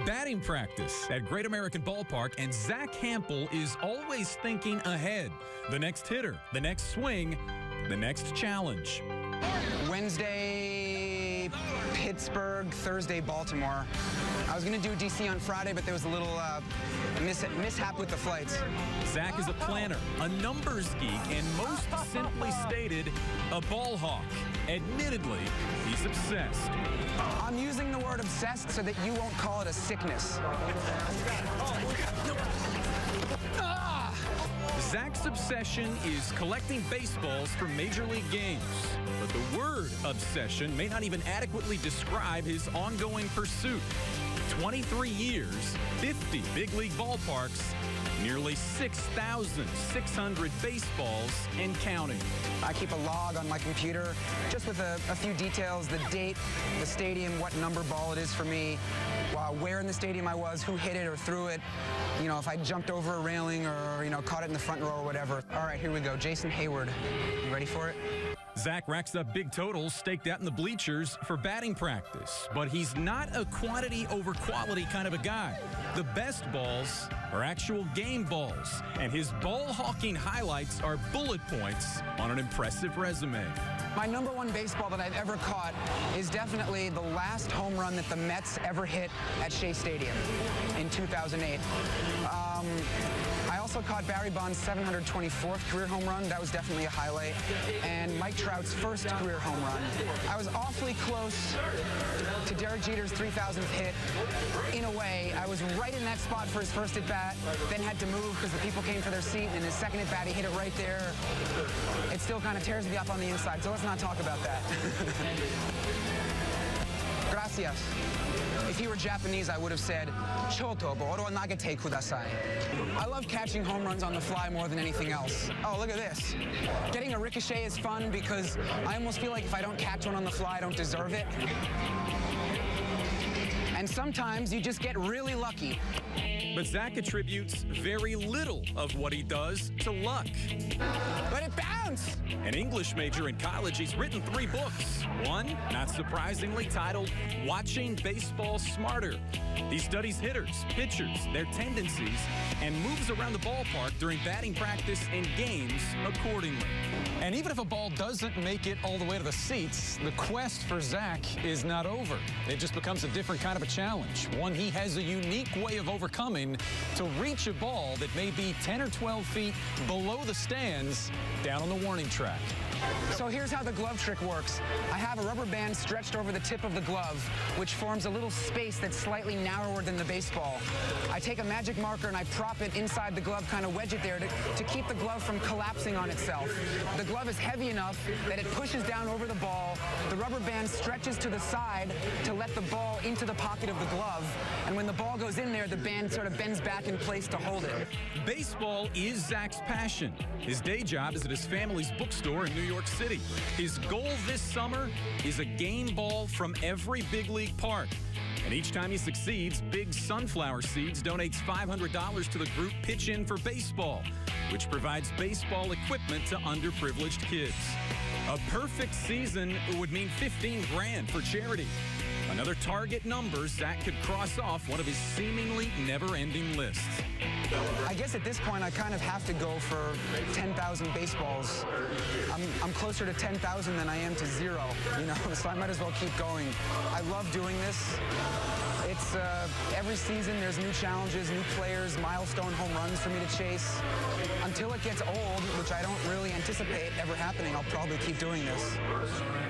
Batting practice at Great American Ballpark, and Zach Hampel is always thinking ahead. The next hitter, the next swing, the next challenge. Wednesday, Pittsburgh, Thursday, Baltimore. I was going to do DC on Friday, but there was a little mishap with the flights. Zach is a planner, a numbers geek, and most simply stated, a ball hawk. Admittedly, he's obsessed. I'm using the word obsessed so that you won't call it a sickness. Zach's obsession is collecting baseballs for Major League games. But the word obsession may not even adequately describe his ongoing pursuit. 23 years, 50 big league ballparks, nearly 6,600 baseballs and counting. I keep a log on my computer just with a few details, the date, the stadium, what number ball it is for me, where in the stadium I was, who hit it or threw it, you know, if I jumped over a railing or, you know, caught it in the front row or whatever. All right, here we go. Jason Hayward. You ready for it? Zach racks up big totals staked out in the bleachers for batting practice, but he's not a quantity over quality kind of a guy. The best balls are actual game balls, and his ball hawking highlights are bullet points on an impressive resume. My number one baseball that I've ever caught is definitely the last home run that the Mets ever hit at Shea Stadium in 2008. I also caught Barry Bonds' 724th career home run. That was definitely a highlight. And Mike Trout's first career home run. I was awfully close to Derek Jeter's 3,000th hit. In a way, I was right in that spot for his first at-bat, then had to move because the people came for their seat, and his second at-bat, he hit it right there. It still kind of tears me up on the inside, so let's not talk about that. Gracias. If he were Japanese, I would have said, Choto boru nagete kudasai. I love catching home runs on the fly more than anything else. Oh, look at this. Getting a ricochet is fun because I almost feel like if I don't catch one on the fly, I don't deserve it. And sometimes you just get really lucky. But Zach attributes very little of what he does to luck. But it bounced! An English major in college, he's written 3 books. One, not surprisingly, titled Watching Baseball Smarter. He studies hitters, pitchers, their tendencies, and moves around the ballpark during batting practice and games accordingly. And even if a ball doesn't make it all the way to the seats, the quest for Zach is not over. It just becomes a different kind of a challenge, one he has a unique way of overcoming to reach a ball that may be 10 or 12 feet below the stands down on the warning track. So here's how the glove trick works. I have a rubber band stretched over the tip of the glove, which forms a little space that's slightly narrower than the baseball. I take a magic marker and I prop it inside the glove, kind of wedge it there to keep the glove from collapsing on itself. The glove is heavy enough that it pushes down over the ball. The rubber band stretches to the side to let the ball into the pocket of the glove. And when the ball goes in there, the band sort of bends back in place to hold it. Baseball is Zach's passion. His day job is at his family's bookstore in New York City. His goal this summer is a game ball from every big league park. And each time he succeeds, Big Sunflower Seeds donates $500 to the group Pitch In for Baseball, which provides baseball equipment to underprivileged kids. A perfect season would mean $15 grand for charity. Another target number Zach could cross off one of his seemingly never-ending lists. I guess at this point I kind of have to go for 10,000 baseballs. I'm closer to 10,000 than I am to 0, you know, so I might as well keep going. I love doing this. It's every season there's new challenges, new players, milestone home runs for me to chase. Until it gets old, which I don't really anticipate ever happening, I'll probably keep doing this.